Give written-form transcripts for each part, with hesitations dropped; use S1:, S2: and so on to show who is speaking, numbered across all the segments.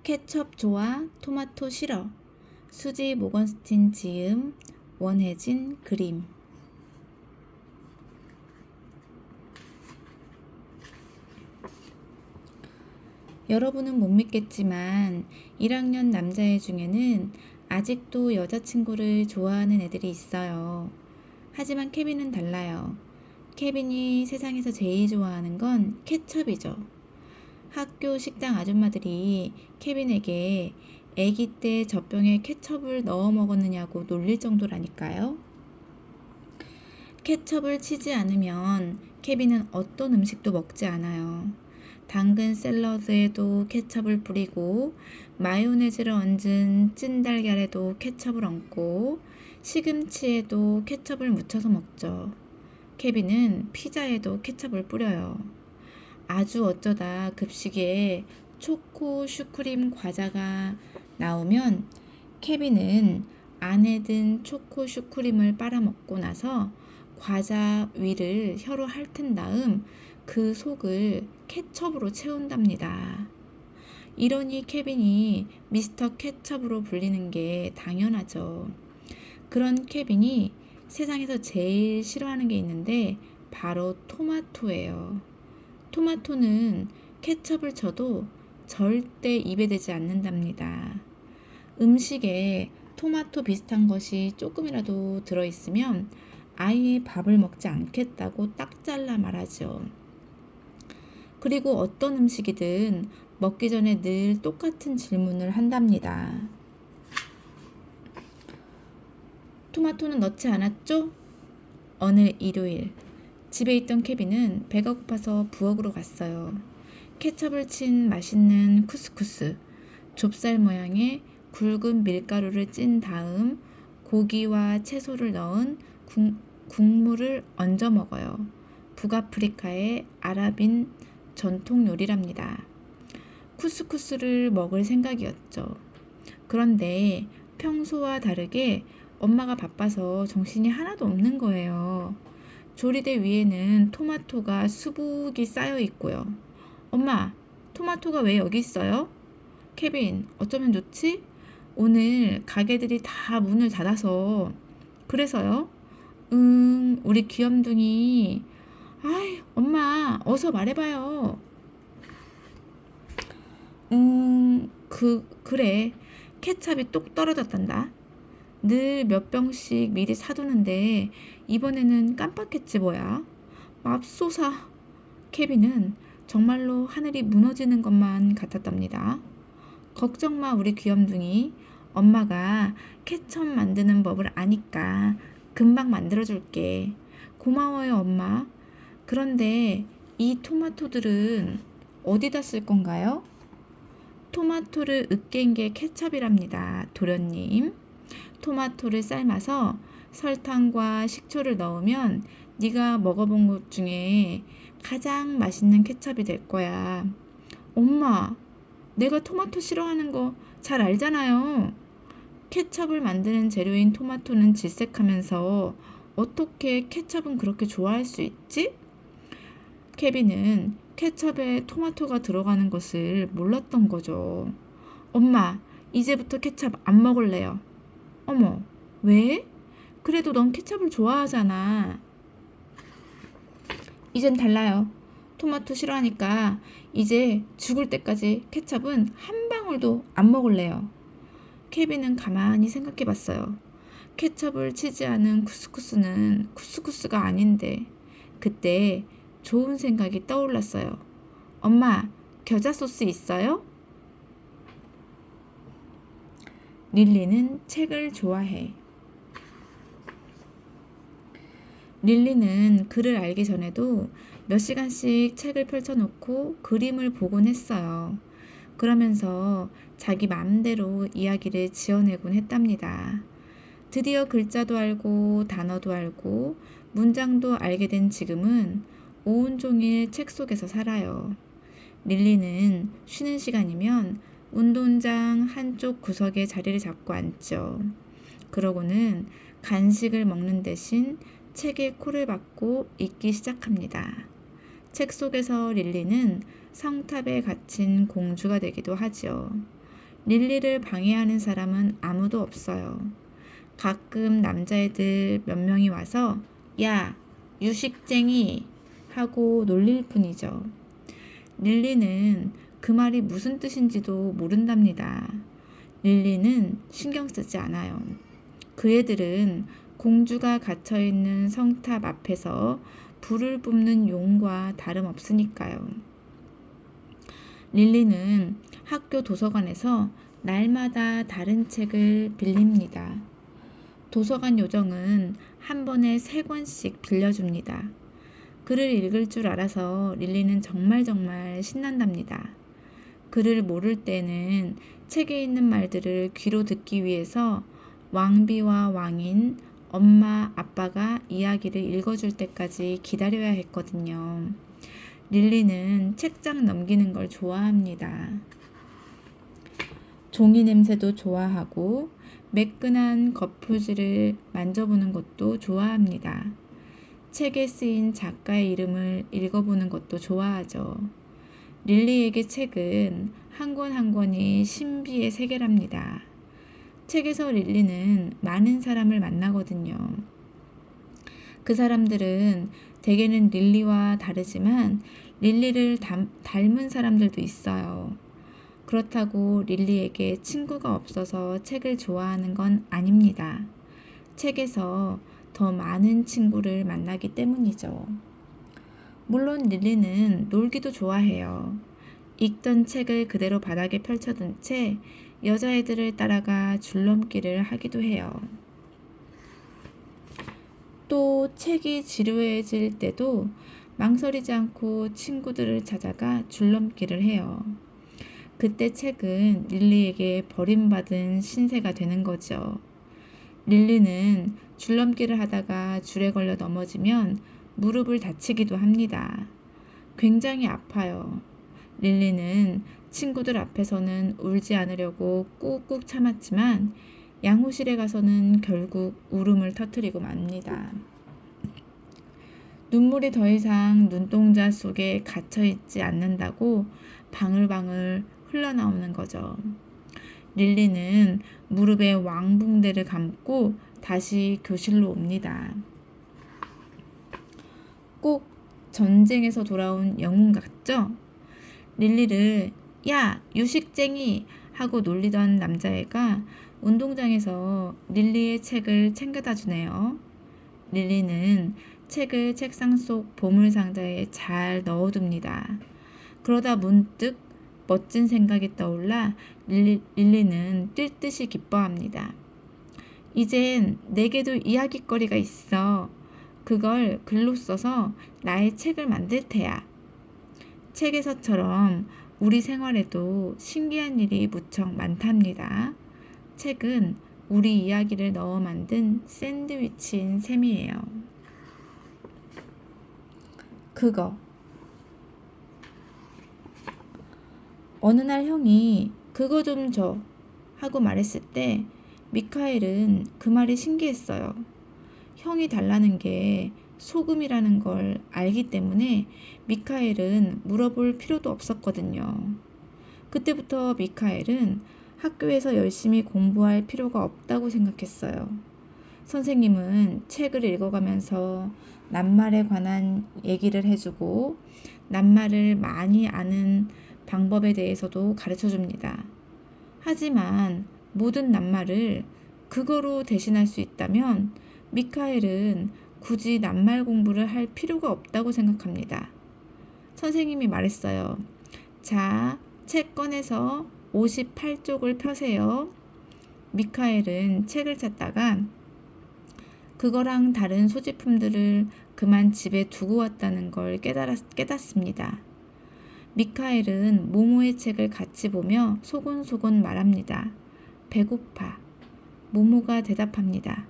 S1: 케첩 좋아, 토마토 싫어. 수지 모건스틴 지음, 원혜진 그림. 여러분은 못 믿겠지만 1학년 남자애 중에는 아직도 여자친구를 좋아하는 애들이 있어요. 하지만 케빈은 달라요. 케빈이 세상에서 제일 좋아하는 건 케첩이죠. 학교 식당 아줌마들이 케빈에게 아기 때 젖병에 케첩을 넣어 먹었느냐고 놀릴 정도라니까요. 케첩을 치지 않으면 케빈은 어떤 음식도 먹지 않아요. 당근 샐러드에도 케첩을 뿌리고 마요네즈를 얹은 찐달걀에도 케첩을 얹고 시금치에도 케첩을 묻혀서 먹죠. 케빈은 피자에도 케첩을 뿌려요. 아주 어쩌다 급식에 초코 슈크림 과자가 나오면 케빈은 안에 든 초코 슈크림을 빨아먹고 나서 과자 위를 혀로 핥은 다음 그 속을 케첩으로 채운답니다. 이러니 케빈이 미스터 케첩으로 불리는 게 당연하죠. 그런 케빈이 세상에서 제일 싫어하는 게 있는데 바로 토마토예요. 토마토는 케첩을 쳐도 절대 입에 대지 않는답니다. 음식에 토마토 비슷한 것이 조금이라도 들어있으면 아예 밥을 먹지 않겠다고 딱 잘라 말하죠. 그리고 어떤 음식이든 먹기 전에 늘 똑같은 질문을 한답니다. 토마토는 넣지 않았죠? 어느 일요일 집에 있던 케빈은 배가 고파서 부엌으로 갔어요. 케첩을 친 맛있는 쿠스쿠스, 좁쌀 모양의 굵은 밀가루를 찐 다음 고기와 채소를 넣은 국물을 얹어 먹어요. 북아프리카의 아랍인 전통 요리랍니다. 쿠스쿠스를 먹을 생각이었죠. 그런데 평소와 다르게 엄마가 바빠서 정신이 하나도 없는 거예요. 조리대 위에는 토마토가 수북이 쌓여 있고요. 엄마, 토마토가 왜 여기 있어요? 케빈, 어쩌면 좋지? 오늘 가게들이 다 문을 닫아서. 그래서요? 우리 귀염둥이. 아이, 엄마, 어서 말해봐요. 그래. 케찹이 똑 떨어졌단다. 늘 몇 병씩 미리 사두는데 이번에는 깜빡했지 뭐야. 맙소사. 케빈은 정말로 하늘이 무너지는 것만 같았답니다. 걱정 마 우리 귀염둥이. 엄마가 케첩 만드는 법을 아니까 금방 만들어줄게. 고마워요 엄마. 그런데 이 토마토들은 어디다 쓸 건가요? 토마토를 으깬 게 케첩이랍니다. 도련님. 토마토를 삶아서 설탕과 식초를 넣으면 네가 먹어본 것 중에 가장 맛있는 케첩이 될 거야. 엄마, 내가 토마토 싫어하는 거 잘 알잖아요. 케첩을 만드는 재료인 토마토는 질색하면서 어떻게 케첩은 그렇게 좋아할 수 있지? 케빈은 케첩에 토마토가 들어가는 것을 몰랐던 거죠. 엄마, 이제부터 케첩 안 먹을래요. 어머, 왜? 그래도 넌 케첩을 좋아하잖아. 이젠 달라요. 토마토 싫어하니까 이제 죽을 때까지 케첩은 한 방울도 안 먹을래요. 케빈은 가만히 생각해 봤어요. 케첩을 치지 않은 쿠스쿠스는 쿠스쿠스가 아닌데 그때 좋은 생각이 떠올랐어요. 엄마, 겨자 소스 있어요? 릴리는 책을 좋아해. 릴리는 글을 알기 전에도 몇 시간씩 책을 펼쳐놓고 그림을 보곤 했어요. 그러면서 자기 마음대로 이야기를 지어내곤 했답니다. 드디어 글자도 알고 단어도 알고 문장도 알게 된 지금은 온종일 책 속에서 살아요. 릴리는 쉬는 시간이면 운동장 한쪽 구석에 자리를 잡고 앉죠. 그러고는 간식을 먹는 대신 책에 코를 박고 읽기 시작합니다. 책 속에서 릴리는 성탑에 갇힌 공주가 되기도 하지요. 릴리를 방해하는 사람은 아무도 없어요. 가끔 남자애들 몇 명이 와서 야, 유식쟁이 하고 놀릴 뿐이죠. 릴리는 그 말이 무슨 뜻인지도 모른답니다. 릴리는 신경 쓰지 않아요. 그 애들은 공주가 갇혀있는 성탑 앞에서 불을 뿜는 용과 다름없으니까요. 릴리는 학교 도서관에서 날마다 다른 책을 빌립니다. 도서관 요정은 한 번에 3권씩 빌려줍니다. 글을 읽을 줄 알아서 릴리는 정말 신난답니다. 글을 모를 때는 책에 있는 말들을 귀로 듣기 위해서 왕비와 왕인, 엄마, 아빠가 이야기를 읽어줄 때까지 기다려야 했거든요. 릴리는 책장 넘기는 걸 좋아합니다. 종이 냄새도 좋아하고 매끈한 겉표지를 만져보는 것도 좋아합니다. 책에 쓰인 작가의 이름을 읽어보는 것도 좋아하죠. 릴리에게 책은 한 권 한 권이 신비의 세계랍니다. 책에서 릴리는 많은 사람을 만나거든요. 그 사람들은 대개는 릴리와 다르지만 릴리를 닮은 사람들도 있어요. 그렇다고 릴리에게 친구가 없어서 책을 좋아하는 건 아닙니다. 책에서 더 많은 친구를 만나기 때문이죠. 물론 릴리는 놀기도 좋아해요. 읽던 책을 그대로 바닥에 펼쳐둔 채 여자애들을 따라가 줄넘기를 하기도 해요. 또 책이 지루해질 때도 망설이지 않고 친구들을 찾아가 줄넘기를 해요. 그때 책은 릴리에게 버림받은 신세가 되는 거죠. 릴리는 줄넘기를 하다가 줄에 걸려 넘어지면 무릎을 다치기도 합니다. 굉장히 아파요. 릴리는 친구들 앞에서는 울지 않으려고 꾹꾹 참았지만 양호실에 가서는 결국 울음을 터뜨리고 맙니다. 눈물이 더 이상 눈동자 속에 갇혀있지 않는다고 방울방울 흘러나오는 거죠. 릴리는 무릎에 왕붕대를 감고 다시 교실로 옵니다. 꼭 전쟁에서 돌아온 영웅 같죠? 릴리를 야, 유식쟁이 하고 놀리던 남자애가 운동장에서 릴리의 책을 챙겨다 주네요. 릴리는 책을 책상 속 보물상자에 잘 넣어둡니다. 그러다 문득 멋진 생각이 떠올라 릴리는 뛸 듯이 기뻐합니다. 이젠 내게도 이야깃거리가 있어. 그걸 글로 써서 나의 책을 만들 테야. 책에서처럼 우리 생활에도 신기한 일이 무척 많답니다. 책은 우리 이야기를 넣어 만든 샌드위치인 셈이에요. 그거. 어느 날 형이 그거 좀 줘 하고 말했을 때 미카엘은 그 말이 신기했어요. 형이 달라는 게 소금이라는 걸 알기 때문에 미카엘은 물어볼 필요도 없었거든요. 그때부터 미카엘은 학교에서 열심히 공부할 필요가 없다고 생각했어요. 선생님은 책을 읽어가면서 낱말에 관한 얘기를 해주고 낱말을 많이 아는 방법에 대해서도 가르쳐줍니다. 하지만 모든 낱말을 그거로 대신할 수 있다면 미카엘은 굳이 낱말 공부를 할 필요가 없다고 생각합니다. 선생님이 말했어요. 자, 책 꺼내서 58쪽을 펴세요. 미카엘은 책을 찾다가 그거랑 다른 소지품들을 그만 집에 두고 왔다는 걸 깨닫습니다. 미카엘은 모모의 책을 같이 보며 소곤소곤 말합니다. 배고파. 모모가 대답합니다.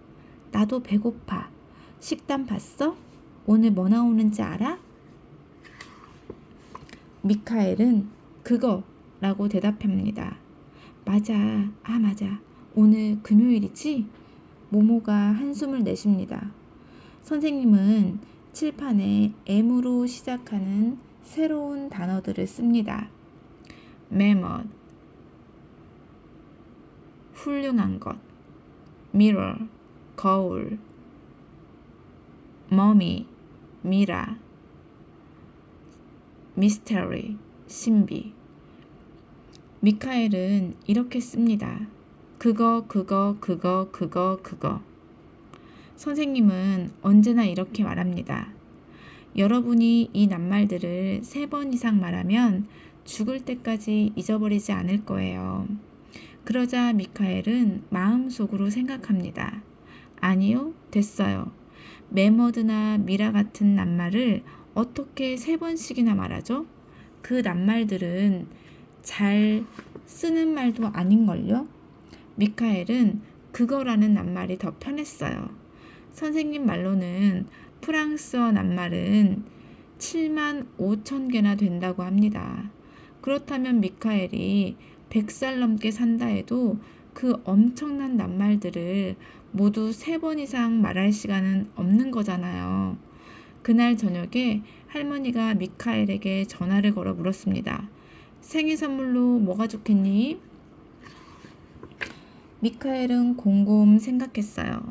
S1: 나도 배고파. 식단 봤어? 오늘 뭐 나오는지 알아? 미카엘은 그거라고 대답합니다. 맞아. 맞아. 오늘 금요일이지? 모모가 한숨을 내쉽니다. 선생님은 칠판에 M으로 시작하는 새로운 단어들을 씁니다. 메머, 훌륭한 것, mirror, 거울, 머미, 미라, mystery, 신비. 미카엘은 이렇게 씁니다. 그거. 선생님은 언제나 이렇게 말합니다. 여러분이 이 낱말들을 3번 이상 말하면 죽을 때까지 잊어버리지 않을 거예요. 그러자 미카엘은 마음속으로 생각합니다. 아니요, 됐어요. 메머드나 미라 같은 낱말을 어떻게 3번씩이나 말하죠? 그 낱말들은 잘 쓰는 말도 아닌걸요? 미카엘은 그거라는 낱말이 더 편했어요. 선생님 말로는 프랑스어 낱말은 7만 5천 개나 된다고 합니다. 그렇다면 미카엘이 100살 넘게 산다 해도 그 엄청난 낱말들을 모두 3번 이상 말할 시간은 없는 거잖아요. 그날 저녁에 할머니가 미카엘에게 전화를 걸어 물었습니다. 생일 선물로 뭐가 좋겠니? 미카엘은 곰곰 생각했어요.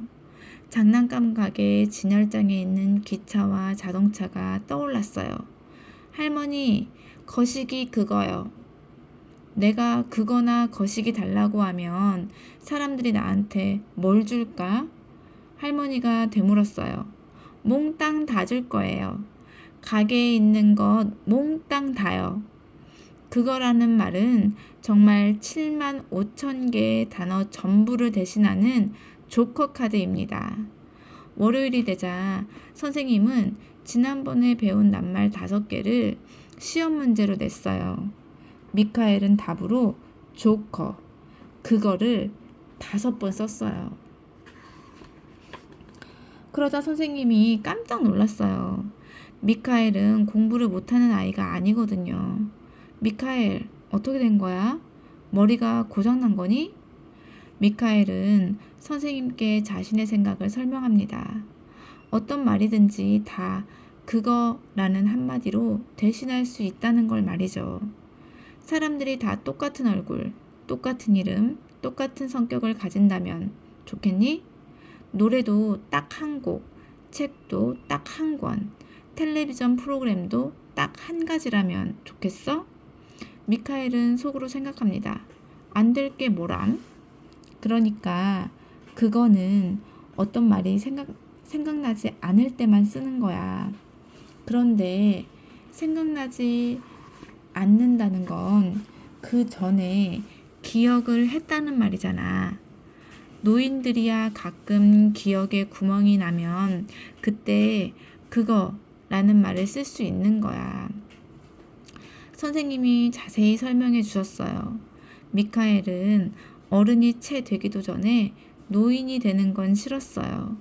S1: 장난감 가게 진열장에 있는 기차와 자동차가 떠올랐어요. 할머니, 거시기 그거요. 내가 그거나 거시기 달라고 하면 사람들이 나한테 뭘 줄까? 할머니가 되물었어요. 몽땅 다 줄 거예요. 가게에 있는 것 몽땅 다요. 그거라는 말은 정말 7만 5천 개의 단어 전부를 대신하는 조커 카드입니다. 월요일이 되자 선생님은 지난번에 배운 낱말 5개를 시험 문제로 냈어요. 미카엘은 답으로 조커, 그거를 5번 썼어요. 그러자 선생님이 깜짝 놀랐어요. 미카엘은 공부를 못하는 아이가 아니거든요. 미카엘, 어떻게 된 거야? 머리가 고장난 거니? 미카엘은 선생님께 자신의 생각을 설명합니다. 어떤 말이든지 다 그거라는 한마디로 대신할 수 있다는 걸 말이죠. 사람들이 다 똑같은 얼굴, 똑같은 이름, 똑같은 성격을 가진다면 좋겠니? 노래도 딱 한 곡, 책도 딱 한 권, 텔레비전 프로그램도 딱 한 가지라면 좋겠어? 미카엘은 속으로 생각합니다. 안 될 게 뭐람? 그러니까 그거는 어떤 말이 생각나지 않을 때만 쓰는 거야. 그런데 생각나지 않는다는 건 그 전에 기억을 했다는 말이잖아. 노인들이야 가끔 기억에 구멍이 나면 그때 그거라는 말을 쓸 수 있는 거야. 선생님이 자세히 설명해 주셨어요. 미카엘은 어른이 채 되기도 전에 노인이 되는 건 싫었어요.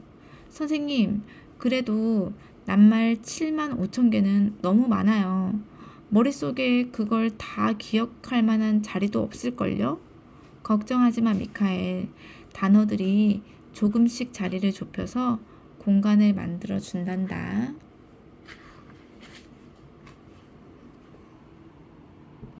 S1: 선생님, 그래도 낱말 7만 5천 개는 너무 많아요. 머릿속에 그걸 다 기억할 만한 자리도 없을걸요? 걱정하지 마, 미카엘. 단어들이 조금씩 자리를 좁혀서 공간을 만들어 준단다.